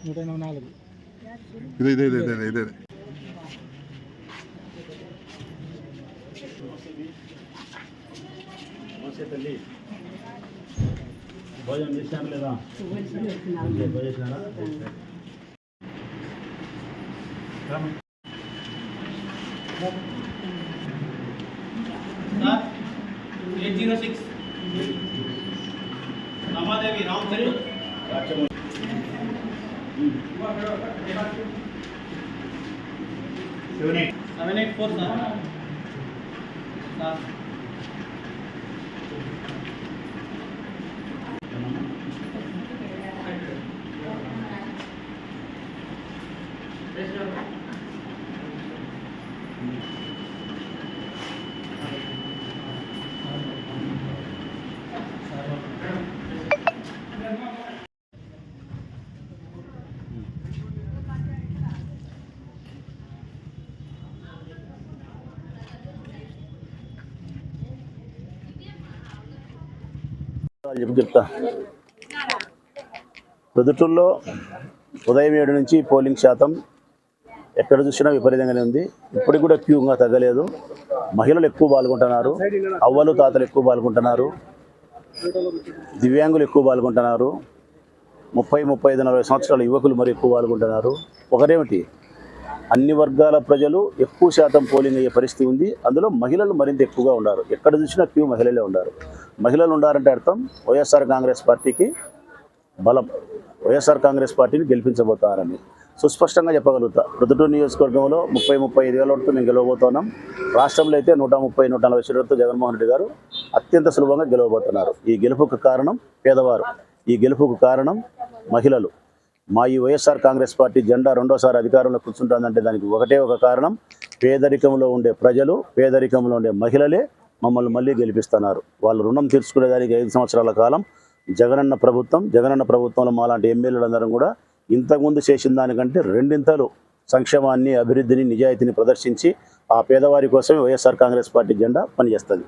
ఇదే భోజనం చేశాను లేదా చేసినారా 806 Ramadevi Ramcharu 784 sir. చెప్తా ప్రొద్దుటూరులో ఉదయం 7 నుంచి పోలింగ్ శాతం ఎక్కడ చూసినా విపరీతంగానే ఉంది. ఇప్పటికి కూడా క్యూగా తగ్గలేదు. మహిళలు ఎక్కువ పాల్గొంటున్నారు, అవ్వలు తాతలు ఎక్కువ పాల్గొంటున్నారు, దివ్యాంగులు ఎక్కువ పాల్గొంటున్నారు, 30, 35, 40 సంవత్సరాల యువకులు మరి ఎక్కువ పాల్గొంటున్నారు. ఒకరేమిటి అన్ని వర్గాల ప్రజలు ఎక్కువ శాతం పోలింగ్ అయ్యే పరిస్థితి ఉంది. అందులో మహిళలు మరింత ఎక్కువగా ఉన్నారు. ఎక్కడ చూసినా క్యూ మహిళలే ఉన్నారు. మహిళలు ఉండారంటే అర్థం వైఎస్ఆర్ కాంగ్రెస్ పార్టీకి బలం, వైఎస్ఆర్ కాంగ్రెస్ పార్టీని గెలిపించబోతారని సుస్పష్టంగా చెప్పగలుగుతా. ప్రొద్దుటూరు నియోజకవర్గంలో 30-35 వేల ఓట్లతో మేము గెలవబోతున్నాం. రాష్ట్రంలో అయితే 130-140 సీట్లతో జగన్మోహన్ రెడ్డి గారు అత్యంత సులభంగా గెలవబోతున్నారు. ఈ గెలుపుకు కారణం పేదవారు, ఈ గెలుపుకు కారణం మహిళలు. మా ఈ వైఎస్ఆర్ కాంగ్రెస్ పార్టీ జెండా రెండోసారి అధికారంలో కూర్చుంటుందంటే దానికి ఒకటే ఒక కారణం, పేదరికంలో ఉండే ప్రజలు, పేదరికంలో ఉండే మహిళలే మమ్మల్ని మళ్ళీ గెలిపిస్తున్నారు. వాళ్ళు రుణం తీర్చుకునేదానికి 5 సంవత్సరాల కాలం జగనన్న ప్రభుత్వంలో మాలాంటి ఎమ్మెల్యేలందరం కూడా ఇంతకుముందు చేసిన దానికంటే రెండింతలు సంక్షేమాన్ని, అభివృద్ధిని, నిజాయితీని ప్రదర్శించి ఆ పేదవారి కోసమే వైఎస్ఆర్ కాంగ్రెస్ పార్టీ జెండా పనిచేస్తుంది.